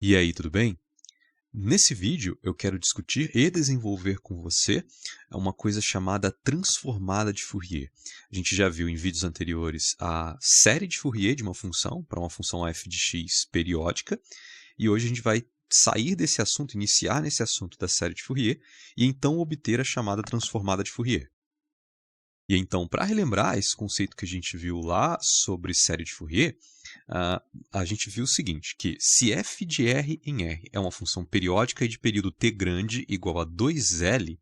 E aí, tudo bem? Nesse vídeo eu quero discutir e desenvolver com você uma coisa chamada transformada de Fourier. A gente já viu em vídeos anteriores a série de Fourier de uma função, para uma função f de x periódica, e hoje a gente vai sair desse assunto, iniciar nesse assunto da série de Fourier, e então obter a chamada transformada de Fourier. E então, para relembrar esse conceito que a gente viu lá sobre série de Fourier, a gente viu o seguinte, que se f de R em R é uma função periódica e de período t grande igual a 2L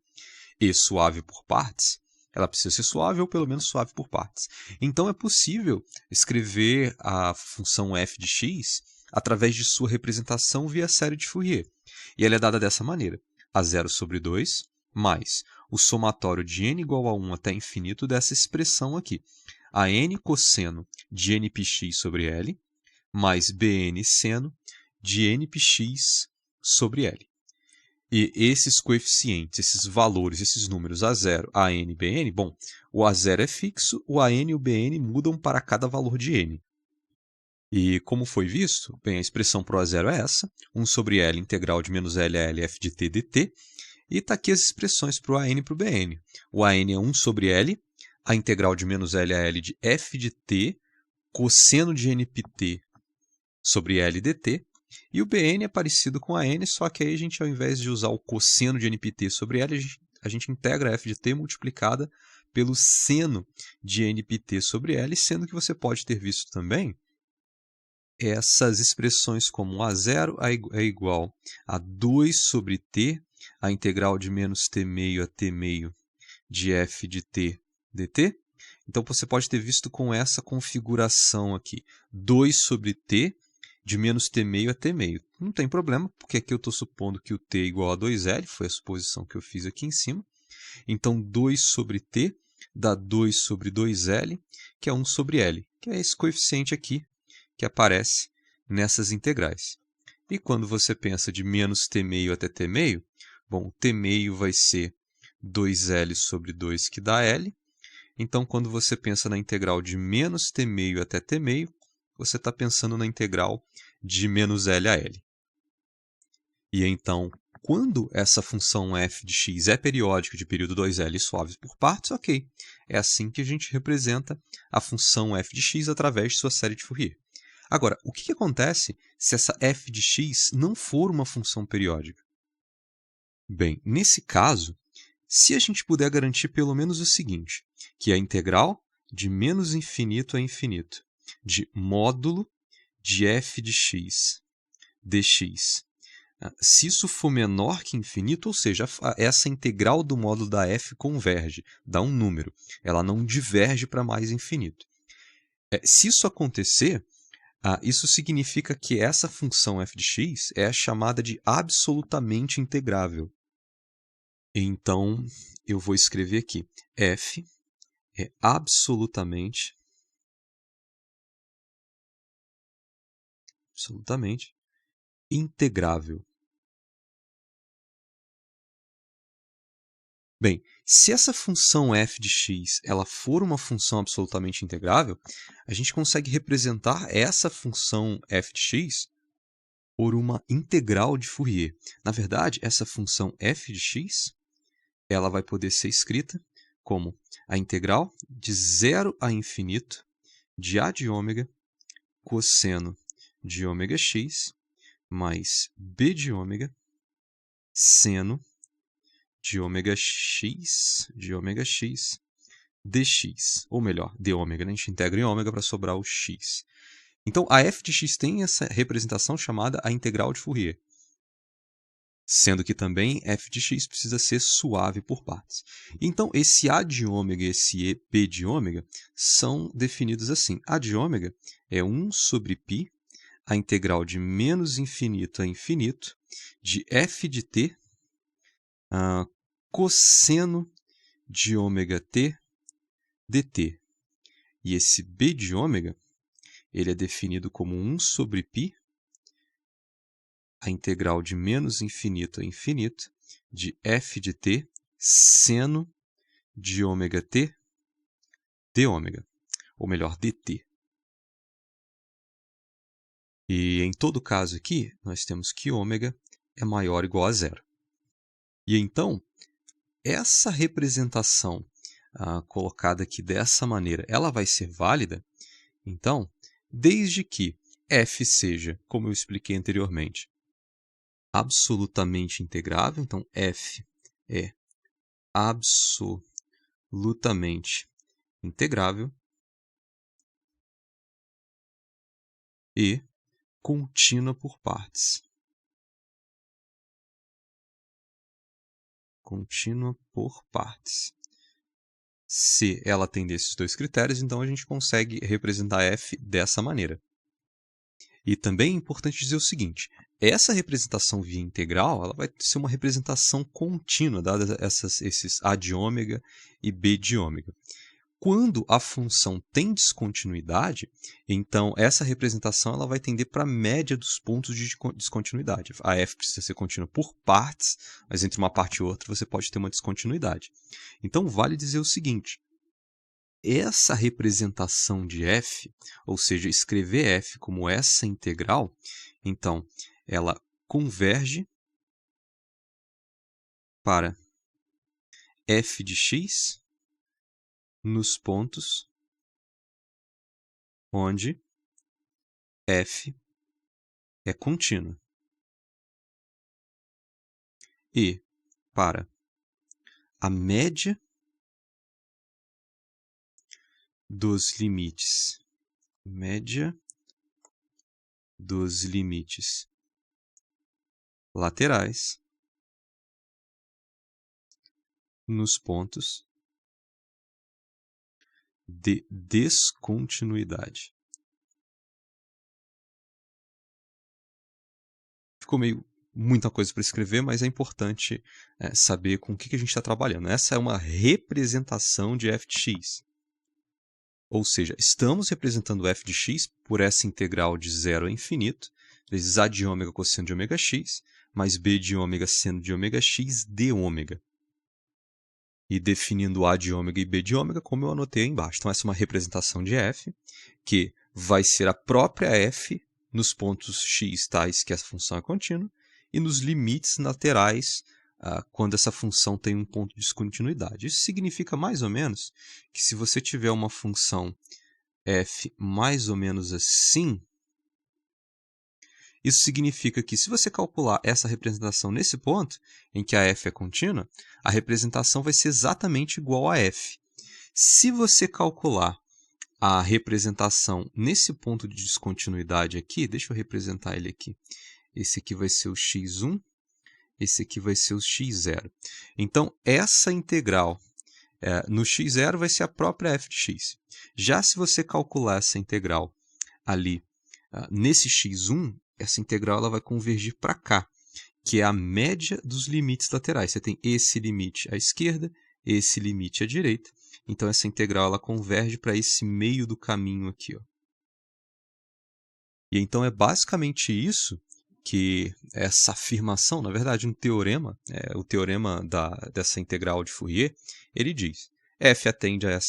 e suave por partes, ela precisa ser suave ou pelo menos suave por partes. Então é possível escrever a função f de x através de sua representação via série de Fourier. E ela é dada dessa maneira, a0 sobre 2 mais o somatório de n igual a 1 até infinito dessa expressão aqui, a n cosseno de npx sobre L, mais bn seno de npx sobre L. E esses coeficientes, esses valores, esses números A0, AN e BN, bom, o A0 é fixo, o AN e o BN mudam para cada valor de N. E como foi visto, bem, a expressão para o A0 é essa, 1 sobre L integral de menos L a L f de t dt, e está aqui as expressões para o AN e para o BN. O AN é 1 sobre L, a integral de menos L a L de f de t, cosseno de npt sobre L dt, e o BN é parecido com a N, só que aí a gente, ao invés de usar o cosseno de npt sobre L, a gente integra f de t multiplicada pelo seno de npt sobre L, sendo que você pode ter visto também essas expressões como A0 é igual a 2 sobre t, a integral de menos t meio a t meio de f de t dt. Então, você pode ter visto com essa configuração aqui, 2 sobre t de menos t meio a t meio. Não tem problema, porque aqui eu estou supondo que o t é igual a 2L, foi a suposição que eu fiz aqui em cima. Então, 2 sobre t dá 2 sobre 2L, que é 1 sobre L, que é esse coeficiente aqui que aparece nessas integrais. E quando você pensa de menos t meio até t meio, bom, t meio vai ser 2L sobre 2, que dá L. Então, quando você pensa na integral de menos t meio até t meio, você está pensando na integral de menos L a L. E então, quando essa função f de x é periódica de período 2L suave por partes, ok. É assim que a gente representa a função f de x através de sua série de Fourier. Agora, o que acontece se essa f de x não for uma função periódica? Bem, nesse caso, se a gente puder garantir pelo menos o seguinte, que a integral de menos infinito a infinito de módulo de f de x dx, se isso for menor que infinito, ou seja, essa integral do módulo da f converge, dá um número, ela não diverge para mais infinito. Se isso acontecer, isso significa que essa função f de x é chamada de absolutamente integrável. Então, eu vou escrever aqui, f é absolutamente integrável. Bem, se essa função f de x ela for uma função absolutamente integrável, a gente consegue representar essa função f de x por uma integral de Fourier. Na verdade, essa função f de x ela vai poder ser escrita como a integral de 0 a infinito de a de ômega cosseno de ômega x mais b de ômega seno de ômega x dx, ou melhor, d ômega, né? A gente integra em ômega para sobrar o x. Então, a f de x tem essa representação chamada a integral de Fourier, sendo que também f de x precisa ser suave por partes. Então, esse a de ômega e esse b de ômega são definidos assim. A de ômega é 1 sobre π, a integral de menos infinito a infinito, de f de t, cosseno de ômega t dt. E esse b de ômega ele é definido como 1 sobre π, a integral de menos infinito a infinito, de f de t, seno de ômega t, d ômega, ou melhor, dt. E em todo caso aqui, nós temos que ômega é maior ou igual a zero. E então, essa representação colocada aqui dessa maneira, ela vai ser válida, então, desde que f seja, como eu expliquei anteriormente, absolutamente integrável, então f é absolutamente integrável e contínua por partes. Contínua por partes. Se ela atender esses dois critérios, então a gente consegue representar f dessa maneira. E também é importante dizer o seguinte, essa representação via integral ela vai ser uma representação contínua, dadas esses a de ômega e b de ômega. Quando a função tem descontinuidade, então essa representação ela vai tender para a média dos pontos de descontinuidade. A f precisa ser contínua por partes, mas entre uma parte e outra você pode ter uma descontinuidade. Então vale dizer o seguinte, essa representação de f, ou seja, escrever f como essa integral, então ela converge para f de x nos pontos onde f é contínua. E para a média dos limites, laterais nos pontos de descontinuidade. Ficou muita coisa para escrever, mas é importante saber com o que a gente está trabalhando. Essa é uma representação de f de x. Ou seja, estamos representando f de x por essa integral de 0 a infinito, vezes a de ômega cosseno de ômega x, mais b de ômega seno de ômega x de ômega. E definindo a de ômega e b de ômega, como eu anotei aí embaixo. Então, essa é uma representação de f, que vai ser a própria f nos pontos x tais que essa função é contínua, e nos limites laterais, quando essa função tem um ponto de descontinuidade. Isso significa mais ou menos que se você tiver uma função f mais ou menos assim, isso significa que se você calcular essa representação nesse ponto, em que a f é contínua, a representação vai ser exatamente igual a f. Se você calcular a representação nesse ponto de descontinuidade aqui, deixa eu representar ele aqui. Esse aqui vai ser o x1, esse aqui vai ser o x0. Então, essa integral no x0 vai ser a própria f de x. Já se você calcular essa integral ali nesse x1, essa integral ela vai convergir para cá, que é a média dos limites laterais. Você tem esse limite à esquerda, esse limite à direita. Então, essa integral ela converge para esse meio do caminho aqui. Ó. E então é basicamente isso que essa afirmação, na verdade, um teorema, o teorema dessa integral de Fourier, ele diz: f atende a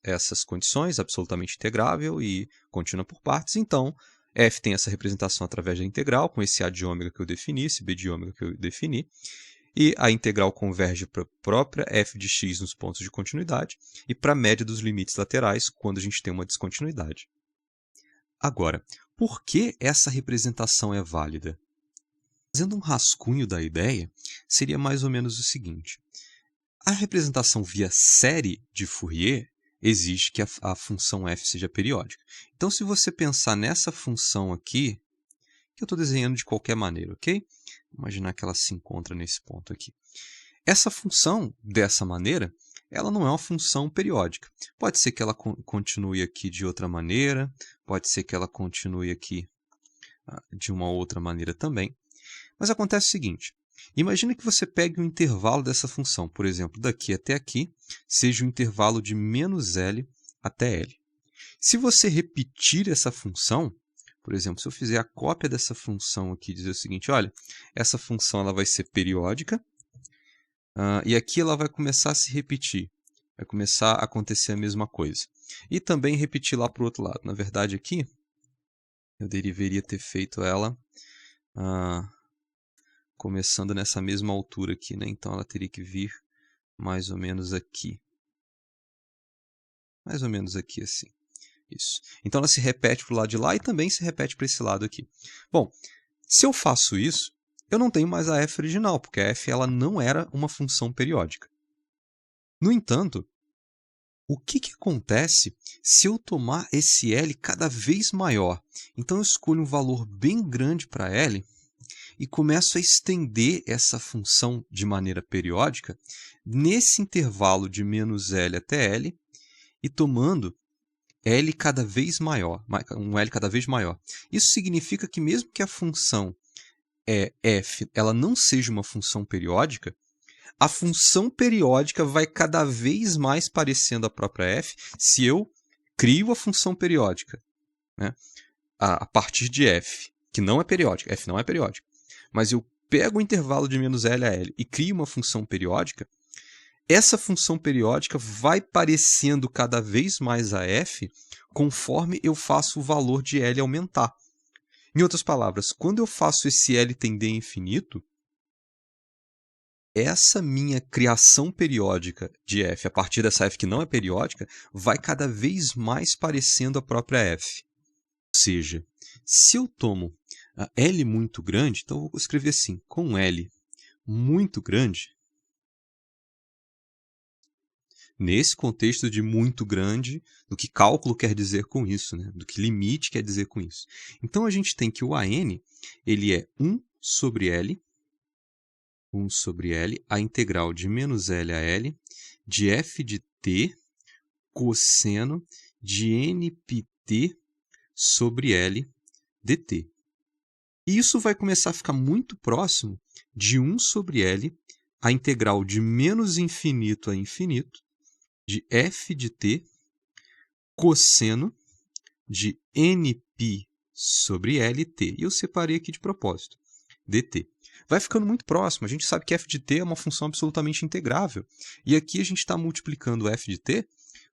essas condições, absolutamente integrável e contínua por partes, então f tem essa representação através da integral, com esse a de ômega que eu defini, esse b de ômega que eu defini, e a integral converge para a própria f de x nos pontos de continuidade e para a média dos limites laterais quando a gente tem uma descontinuidade. Agora, por que essa representação é válida? Fazendo um rascunho da ideia, seria mais ou menos o seguinte. A representação via série de Fourier exige que a função f seja periódica. Então, se você pensar nessa função aqui, que eu estou desenhando de qualquer maneira, ok? Imaginar que ela se encontra nesse ponto aqui. Essa função, dessa maneira, ela não é uma função periódica. Pode ser que ela continue aqui de outra maneira, pode ser que ela continue aqui de uma outra maneira também. Mas acontece o seguinte, imagine que você pegue um intervalo dessa função, por exemplo, daqui até aqui, seja um intervalo de menos L até L. Se você repetir essa função, por exemplo, se eu fizer a cópia dessa função aqui e dizer o seguinte, olha, essa função ela vai ser periódica, e aqui ela vai começar a se repetir, vai começar a acontecer a mesma coisa. E também repetir lá para o outro lado. Na verdade aqui, Eu deveria ter feito ela começando nessa mesma altura aqui, né? Então ela teria que vir mais ou menos aqui. Mais ou menos aqui, assim. Isso. Então ela se repete para o lado de lá e também se repete para esse lado aqui. Bom, se eu faço isso, eu não tenho mais a f original, porque a f ela não era uma função periódica. No entanto, o que acontece se eu tomar esse L cada vez maior? Então eu escolho um valor bem grande para L e começo a estender essa função de maneira periódica nesse intervalo de menos L até L e tomando L cada vez maior, um L cada vez maior. Isso significa que mesmo que a função f ela não seja uma função periódica, a função periódica vai cada vez mais parecendo a própria f se eu crio a função periódica, né, a partir de f, que não é periódica. F não é periódica. Mas eu pego o intervalo de menos L a L e crio uma função periódica, essa função periódica vai parecendo cada vez mais a f conforme eu faço o valor de L aumentar. Em outras palavras, quando eu faço esse L tender a infinito, essa minha criação periódica de f, a partir dessa f que não é periódica, vai cada vez mais parecendo a própria f. Ou seja, se eu tomo a L muito grande, então eu vou escrever assim, com L muito grande, nesse contexto de muito grande, do que cálculo quer dizer com isso, né? Do que limite quer dizer com isso. Então a gente tem que o AN ele é 1 sobre L, a integral de menos L a L, de f de t, cosseno de npt sobre L dt. E isso vai começar a ficar muito próximo de 1 sobre L, a integral de menos infinito a infinito, de f de t, cosseno de nπ sobre lt. E eu separei aqui de propósito, dt. Vai ficando muito próximo. A gente sabe que f de t é uma função absolutamente integrável. E aqui a gente está multiplicando f de t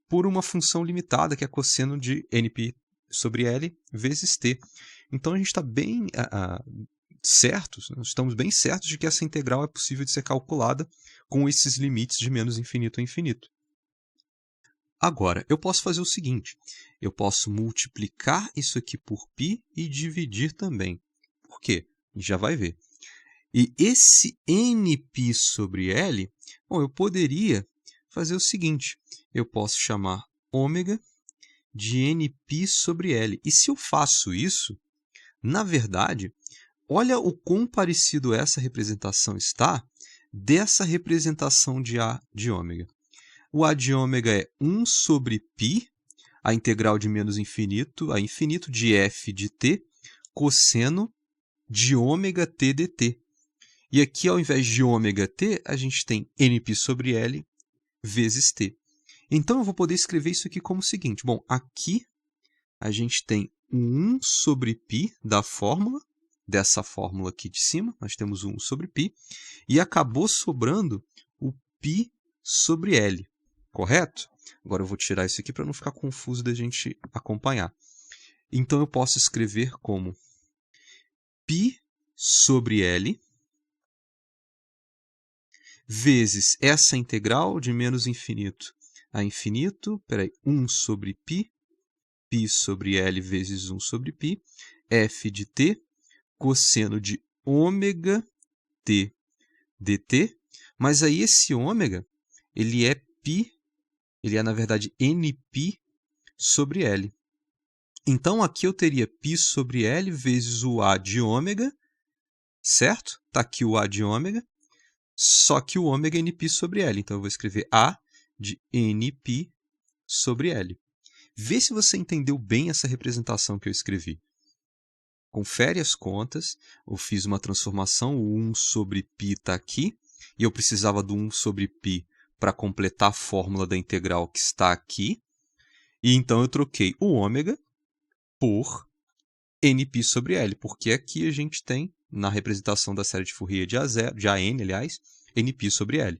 por uma função limitada, que é cosseno de nπ sobre L vezes t. Então a gente está bem certos, nós estamos bem certos de que essa integral é possível de ser calculada com esses limites de menos infinito a infinito. Agora, eu posso fazer o seguinte, eu posso multiplicar isso aqui por π e dividir também. Por quê? A gente já vai ver. E esse nπ sobre L, bom, eu poderia fazer o seguinte, eu posso chamar ômega de nπ sobre L. E se eu faço isso, na verdade, olha o quão parecido essa representação está dessa representação de A de ômega. O A de ômega é 1 sobre π, a integral de menos infinito a infinito de f de t, cosseno de ômega t dt. E aqui, ao invés de ômega t, a gente tem nπ sobre L vezes t. Então, eu vou poder escrever isso aqui como o seguinte. Bom, aqui a gente tem 1 sobre π da fórmula, dessa fórmula aqui de cima, nós temos 1 sobre π, e acabou sobrando o π sobre L, correto? Agora eu vou tirar isso aqui para não ficar confuso da gente acompanhar. Então, eu posso escrever como π sobre L vezes essa integral de menos infinito a infinito, 1 sobre π, π sobre L vezes 1 sobre π, f de t, cosseno de ômega t dt, mas aí esse ômega, ele é π, ele é na verdade nπ sobre L. Então aqui eu teria π sobre L vezes o A de ômega, certo? Está aqui o A de ômega, só que o ômega é nπ sobre L. Então eu vou escrever A de nπ sobre L. Vê se você entendeu bem essa representação que eu escrevi. Confere as contas, eu fiz uma transformação, o 1 sobre π está aqui, e eu precisava do 1 sobre π para completar a fórmula da integral que está aqui, e então eu troquei o ômega por nπ sobre L, porque aqui a gente tem, na representação da série de Fourier de AN, aliás, nπ sobre L.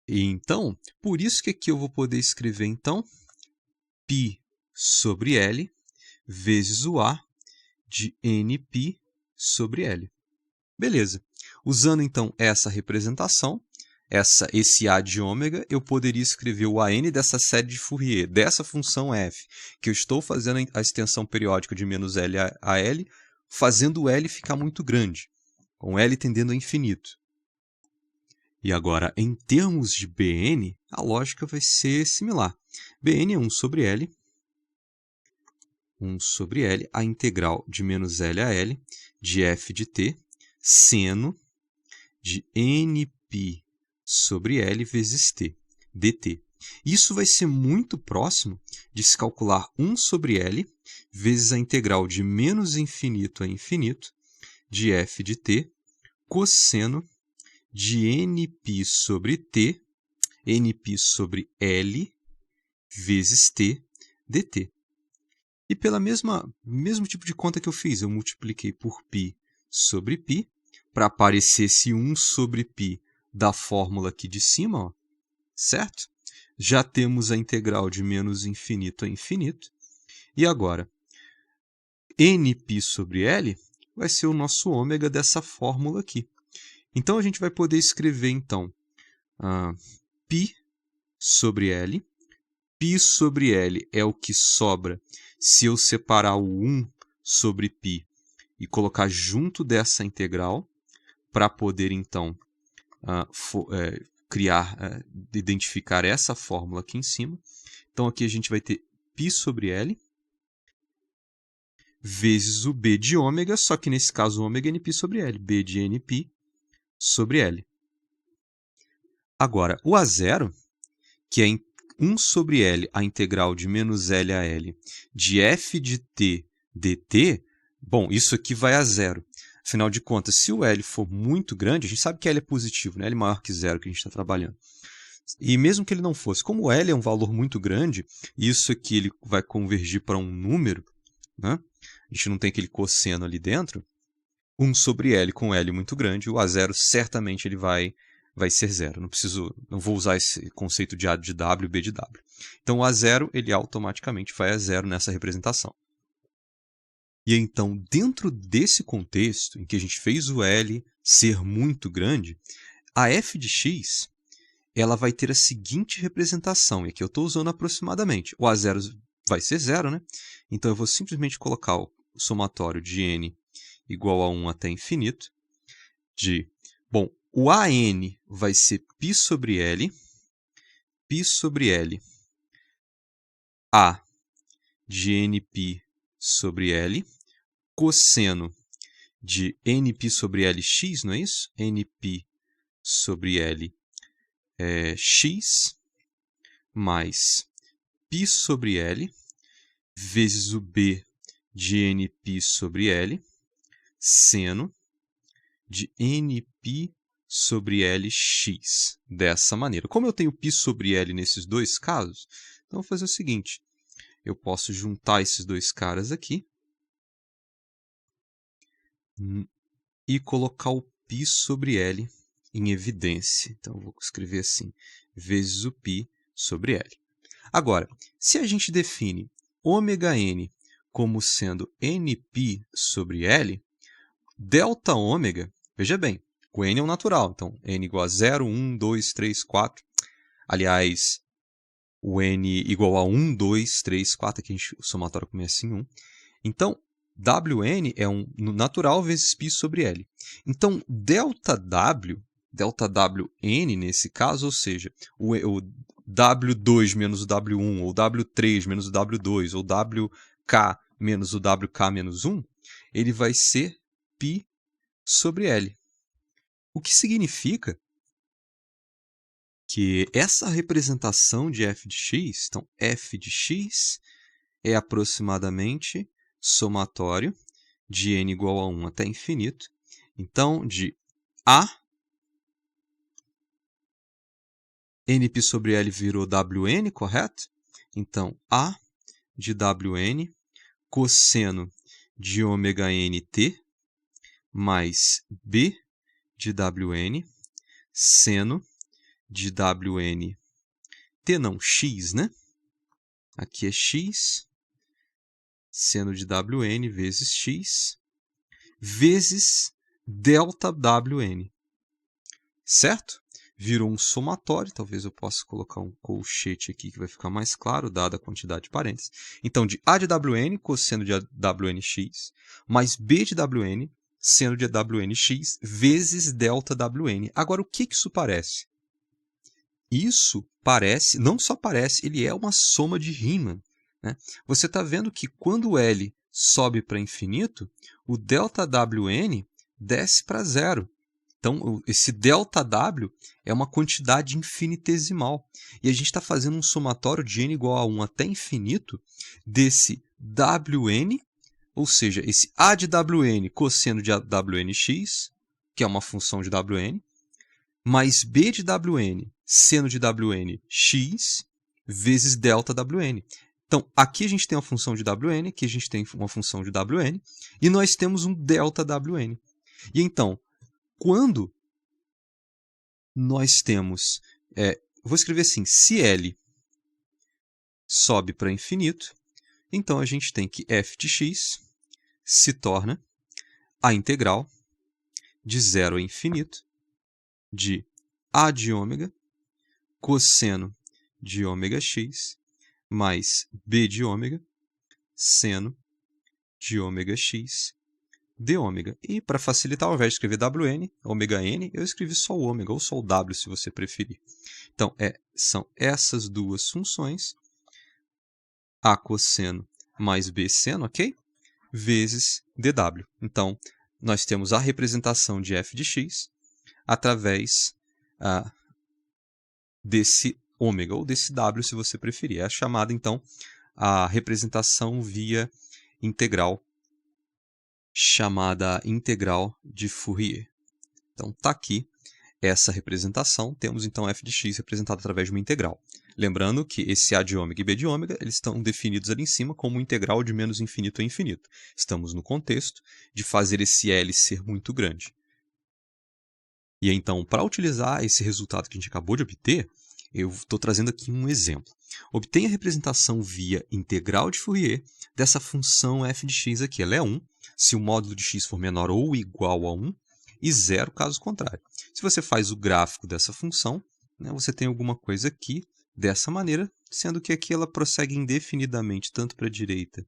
E então, por isso que aqui eu vou poder escrever, então, π sobre L vezes o A de nπ sobre L. Beleza. Usando, então, essa representação, esse A de ômega, eu poderia escrever o AN dessa série de Fourier, dessa função f, que eu estou fazendo a extensão periódica de menos L a L, fazendo o L ficar muito grande, com L tendendo a infinito. E agora, em termos de Bn, a lógica vai ser similar. Bn é 1 sobre L, a integral de menos L a L, de f de t, seno de nπ sobre L vezes t, dt. Isso vai ser muito próximo de se calcular 1 sobre L vezes a integral de menos infinito a infinito de f de t, cosseno de nπ sobre t, nπ sobre L vezes t, dt. E pelo mesmo tipo de conta que eu fiz, eu multipliquei por π sobre π, para aparecer esse 1 sobre π da fórmula aqui de cima, ó, certo? Já temos a integral de menos infinito a infinito. E agora, nπ sobre L vai ser o nosso ômega dessa fórmula aqui. Então, a gente vai poder escrever, então, π sobre L. π sobre L é o que sobra se eu separar o 1 sobre π e colocar junto dessa integral, para poder, então, identificar essa fórmula aqui em cima. Então, aqui a gente vai ter π sobre L vezes o B de ômega, só que nesse caso o ômega é nπ sobre L, B de nπ sobre L. Agora, o A0, que é 1 sobre L, a integral de menos L a L, de f de t dt, bom, isso aqui vai a zero. Afinal de contas, se o L for muito grande, a gente sabe que L é positivo, né? L maior que zero que a gente está trabalhando. E mesmo que ele não fosse, como o L é um valor muito grande, isso aqui ele vai convergir para um número, né? A gente não tem aquele cosseno ali dentro. 1 sobre L com L muito grande, o A0 certamente ele vai ser zero. Não vou usar esse conceito de A de W, B de W. Então, o A0 ele automaticamente vai a zero nessa representação. E então, dentro desse contexto, em que a gente fez o L ser muito grande, a f de x ela vai ter a seguinte representação, e aqui eu estou usando aproximadamente. O A0 vai ser zero, né? Então, eu vou simplesmente colocar o somatório de n igual a 1 até infinito, bom, o AN vai ser π sobre L, A de nπ sobre L, cosseno de nπ sobre Lx, não é isso? nπ sobre L é x, mais π sobre L, vezes o B de nπ sobre L, seno de nπ sobre Lx, dessa maneira. Como eu tenho π sobre L nesses dois casos, então eu vou fazer o seguinte, eu posso juntar esses dois caras aqui e colocar o π sobre L em evidência. Então, eu vou escrever assim, vezes o π sobre L. Agora, se a gente define ômega-n como sendo nπ sobre L, delta ômega, veja bem, o n é um natural, então n igual a 0, 1, 2, 3, 4. Aliás, o n igual a 1, 2, 3, 4, aqui o somatório começa em 1. Então, Wn é um natural vezes π sobre L. Então, ΔW nesse caso, ou seja, o W2 menos o W1, ou W3 menos o W2, ou WK menos o WK menos 1, ele vai ser π sobre L. O que significa que essa representação de f de x, então f de x é aproximadamente somatório de n igual a 1 até infinito. Então, de A, nπ sobre L virou Wn, correto? Então, A de Wn, cosseno de ômega nt, mais B de Wn, seno de Wn, t não, x, né? Aqui é x, seno de Wn vezes x, vezes ΔWn. Certo? Virou um somatório, talvez eu possa colocar um colchete aqui que vai ficar mais claro, dada a quantidade de parênteses. Então, de A de Wn, cosseno de Wnx, mais B de Wn, seno de Wnx, vezes ΔWn. Agora, o que isso parece? Isso parece, não só parece, ele é uma soma de Riemann, né? Você está vendo que quando L sobe para infinito, o ΔWn desce para zero. Então, esse ΔW é uma quantidade infinitesimal. E a gente está fazendo um somatório de n igual a 1 até infinito desse Wn, ou seja, esse A de Wn cosseno de Wnx, que é uma função de Wn, mais B de Wn seno de Wnx, vezes ΔWn. Então, aqui a gente tem uma função de Wn, aqui a gente tem uma função de Wn, e nós temos um ΔWn. E então, quando nós temos, vou escrever assim, se L sobe para infinito, então a gente tem que f de x se torna a integral de 0 a infinito de A de ômega cosseno de ômega x mais B de ômega seno de ômega x de ômega. E para facilitar, ao invés de escrever Wn, ômega n, eu escrevi só o ômega, ou só o w, se você preferir. Então, são essas duas funções, A cosseno mais B seno, ok? Vezes dw. Então, nós temos a representação de f de x através desse ômega, ou desse w, se você preferir. É a chamada, então, a representação via integral, chamada integral de Fourier. Então, está aqui essa representação. Temos, então, f de x representado através de uma integral. Lembrando que esse A de ômega e B de ômega eles estão definidos ali em cima como integral de menos infinito a infinito. Estamos no contexto de fazer esse L ser muito grande. E então, para utilizar esse resultado que a gente acabou de obter, eu estou trazendo aqui um exemplo. Obtenha a representação via integral de Fourier dessa função f de x aqui. Ela é 1, se o módulo de x for menor ou igual a 1, e 0 caso contrário. Se você faz o gráfico dessa função, né, você tem alguma coisa aqui dessa maneira, sendo que aqui ela prossegue indefinidamente tanto para a direita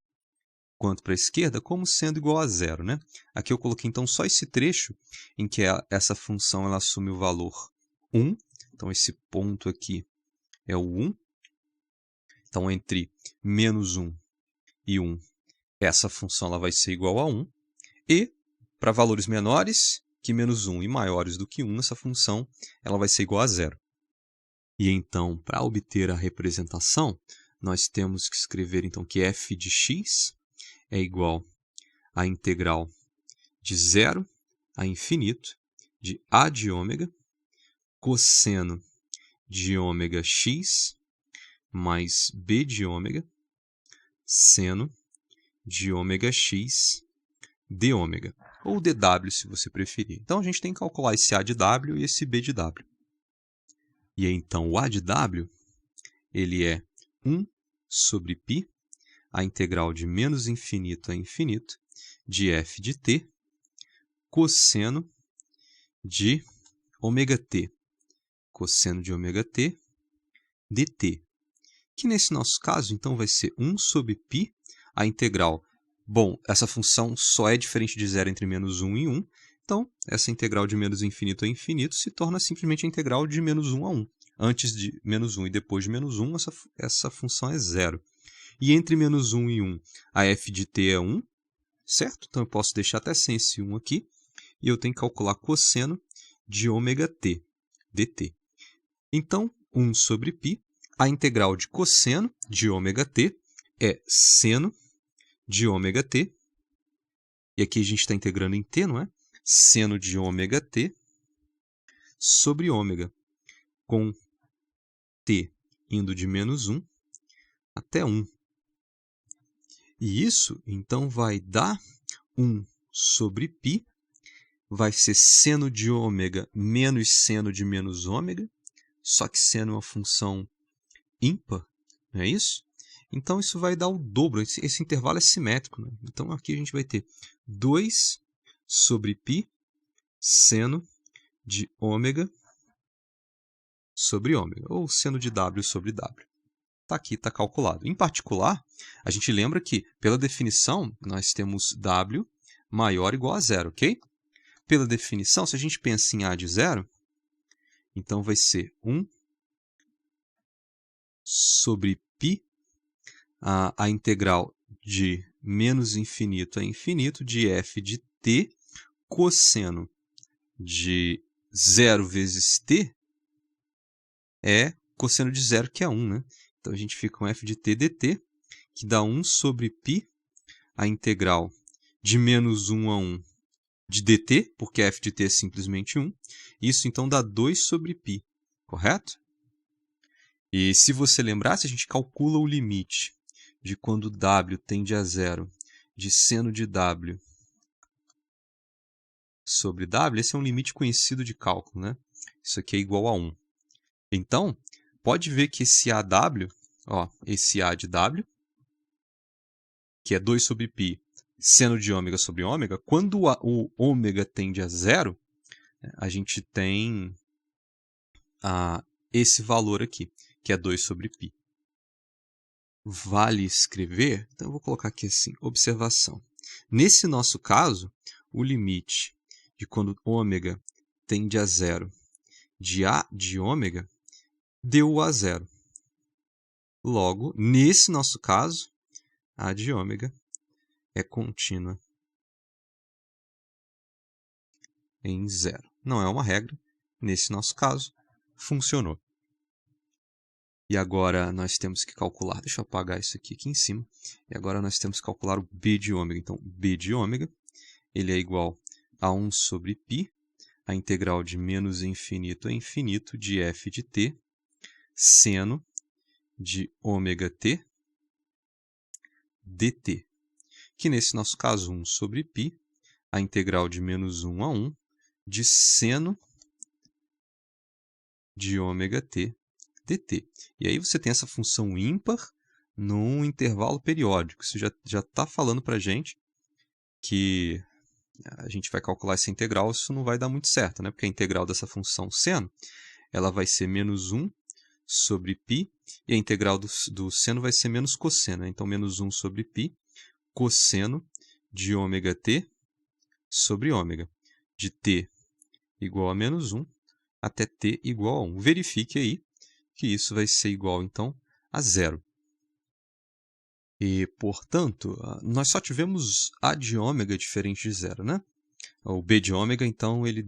quanto para a esquerda, como sendo igual a 0. Né? Aqui eu coloquei então só esse trecho em que essa função ela assume o valor 1. Então esse ponto aqui é o 1. Então entre menos 1 e 1, essa função ela vai ser igual a 1. E para valores menores que menos 1 e maiores do que 1, essa função ela vai ser igual a 0. E então, para obter a representação, nós temos que escrever então que f de x é igual à integral de 0 a infinito de A de ômega cosseno de ômega x mais B de ômega seno de ômega x de ômega, ou dw se você preferir. Então a gente tem que calcular esse A de w e esse B de w. E então o A de w ele é 1 sobre π, a integral de menos infinito a infinito de f de t cosseno de ômega t, cosseno de ômega t dt, que nesse nosso caso então vai ser 1 sobre π, a integral. Bom, essa função só é diferente de 0 entre menos 1 e 1, então essa integral de menos infinito a infinito se torna simplesmente a integral de menos 1 a 1. Antes de menos 1 e depois de menos 1, essa função é 0. E entre menos 1 e 1, a f de t é 1, certo? Então eu posso deixar até sem esse 1 aqui, e eu tenho que calcular cosseno de ômega t, dt. Então, 1 sobre π, a integral de cosseno de ômega t é seno de ômega t, e aqui a gente está integrando em t, não é? Seno de ômega t sobre ômega, com t indo de menos 1 até 1. E isso, então, vai dar 1 sobre π, vai ser seno de ômega menos seno de menos ômega, só que seno é uma função ímpar, não é isso? Então, isso vai dar o dobro. Esse intervalo é simétrico, né? Então, aqui a gente vai ter 2 sobre π seno de ômega sobre ômega, ou seno de W sobre W. Está aqui, está calculado. Em particular, a gente lembra que, pela definição, nós temos W maior ou igual a zero, ok? Pela definição, se a gente pensa em A de zero, então vai ser 1 sobre π, a integral de menos infinito a infinito de f de t cosseno de 0 vezes t é cosseno de 0, que é 1, né? Então, a gente fica com f de t dt, que dá 1 sobre π, a integral de menos 1 a 1 de dt, porque f de t é simplesmente 1. Isso, então, dá 2 sobre π, correto? E se você lembrar, se a gente calcula o limite de quando w tende a zero de seno de w sobre w, esse é um limite conhecido de cálculo, né? Isso aqui é igual a 1. Então, pode ver que esse AW, ó, esse A de W, que é 2 sobre π, seno de ômega sobre ômega, quando o ômega tende a zero, a gente tem esse valor aqui, que é 2 sobre π. Vale escrever? Então, eu vou colocar aqui assim, observação. Nesse nosso caso, o limite de quando ômega tende a zero de A de ômega deu a zero. Logo, nesse nosso caso, A de ômega é contínua em zero. Não é uma regra, nesse nosso caso, funcionou. E agora nós temos que calcular, deixa eu apagar isso aqui em cima, e agora nós temos que calcular o B de ômega. Então, B de ômega, ele é igual a 1 sobre π, a integral de menos infinito a infinito de f de t, seno de ômega t, dt, que nesse nosso caso 1 sobre π, a integral de menos 1 a 1 de seno de ômega t dt. E aí você tem essa função ímpar num intervalo periódico. Isso já está falando para a gente que a gente vai calcular essa integral, isso não vai dar muito certo, né? Porque a integral dessa função seno ela vai ser menos 1 sobre π, e a integral do seno vai ser menos cosseno. Né? Então, menos 1 sobre π, cosseno de ômega t sobre ômega, de t igual a menos 1 até t igual a 1. Verifique aí que isso vai ser igual, então, a zero. E, portanto, nós só tivemos A de ômega diferente de zero, né? O B de ômega, então, ele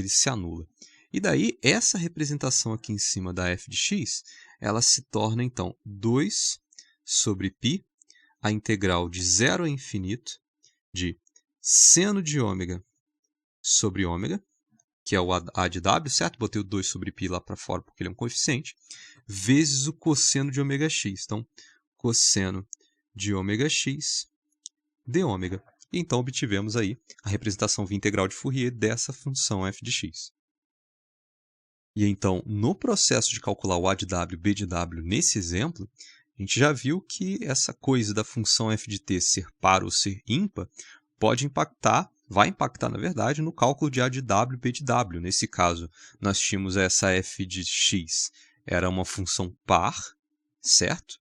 se anula. E daí, essa representação aqui em cima da f de x, ela se torna, então, 2 sobre π, a integral de 0 a infinito de seno de ômega sobre ômega, que é o A de W, certo? Botei o 2 sobre π lá para fora porque ele é um coeficiente, vezes o cosseno de ômega x. Então, cosseno de ômega x de ômega. E então, obtivemos aí a representação via integral de Fourier dessa função f de x. E então, no processo de calcular o A de W e B de W nesse exemplo, a gente já viu que essa coisa da função f de t ser par ou ser ímpar pode impactar, vai impactar, na verdade, no cálculo de A de W e B de W. Nesse caso, nós tínhamos essa f de x, era uma função par, certo?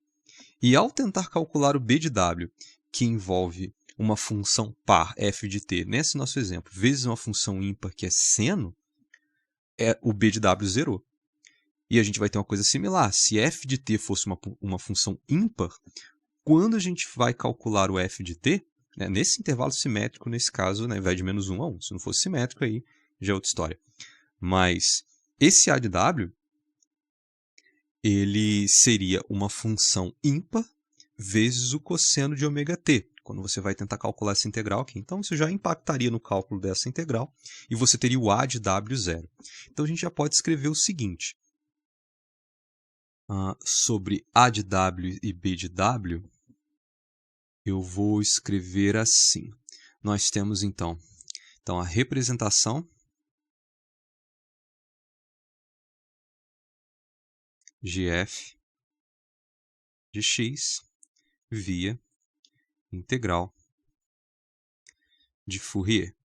E ao tentar calcular o B de W, que envolve uma função par, f de t, nesse nosso exemplo, vezes uma função ímpar, que é seno, o B de W zerou. E a gente vai ter uma coisa similar. Se f de t fosse uma função ímpar, quando a gente vai calcular o f de t, né, nesse intervalo simétrico, nesse caso, né, vai de menos 1 a 1. Se não fosse simétrico, aí já é outra história. Mas esse A de W, ele seria uma função ímpar vezes o cosseno de ômega t, quando você vai tentar calcular essa integral aqui. Então, isso já impactaria no cálculo dessa integral e você teria o A de W zero. Então, a gente já pode escrever o seguinte. Sobre A de W e B de W, eu vou escrever assim. Nós temos, então a representação GF de x via integral de Fourier.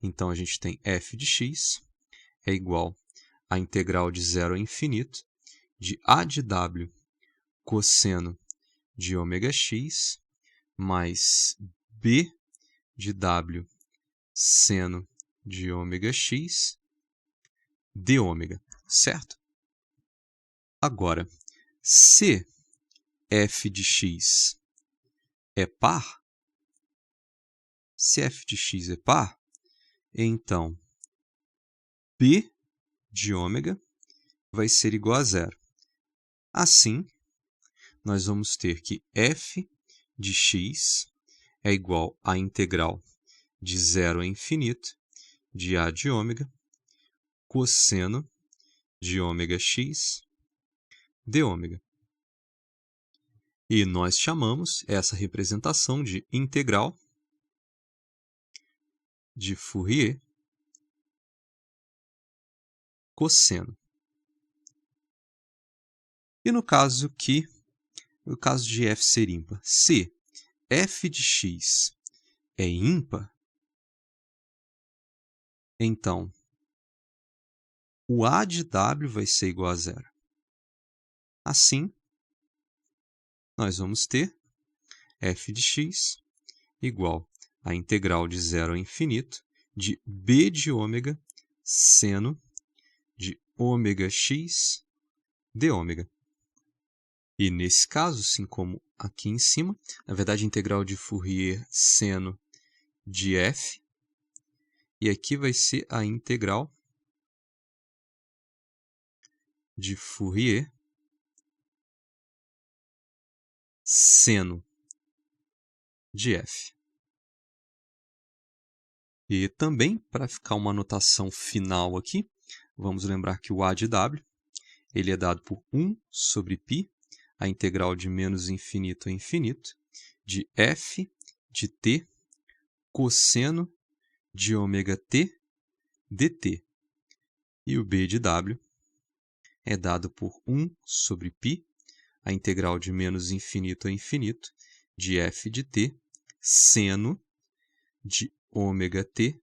Então, a gente tem f de x é igual a integral de 0 a infinito de a de w cosseno de ômega x mais b de w seno de ômega x de ômega, certo? Agora, se f de x é par, se f de x é par, então b de ômega vai ser igual a zero. Assim, nós vamos ter que f de x é igual à integral de 0 a infinito de a de ômega cosseno de ômega x de ômega. E nós chamamos essa representação de integral de Fourier cosseno. E no caso de f ser ímpar, se f de x é ímpar, então o a de w vai ser igual a zero. Assim, nós vamos ter f de x igual à integral de 0 a infinito de b de ômega seno de ômega x de ômega. E nesse caso, assim como aqui em cima, na verdade, a integral de Fourier seno de f, e aqui vai ser a integral de Fourier seno de f. E também, para ficar uma notação final aqui, vamos lembrar que o a de w ele é dado por 1 sobre π, a integral de menos infinito a infinito, de f de t cosseno de ômega t dt. E o b de w é dado por 1 sobre π, a integral de menos infinito a infinito, de f de t seno de ômega t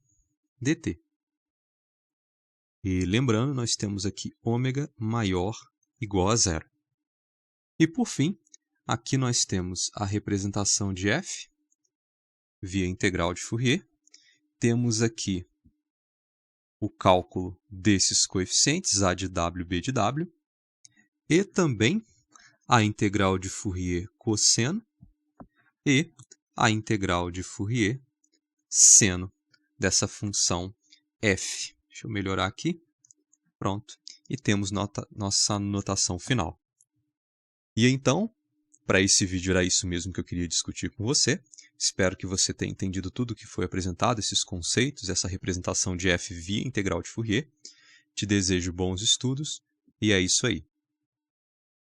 dt. E lembrando, nós temos aqui ômega maior igual a zero. E por fim, aqui nós temos a representação de f via integral de Fourier. Temos aqui o cálculo desses coeficientes, a de w e b de w, e também a integral de Fourier cosseno e a integral de Fourier seno dessa função f. Deixa eu melhorar aqui. Pronto. E temos nossa notação final. E então, para esse vídeo era isso mesmo que eu queria discutir com você. Espero que você tenha entendido tudo o que foi apresentado, esses conceitos, essa representação de f via integral de Fourier. Te desejo bons estudos e é isso aí.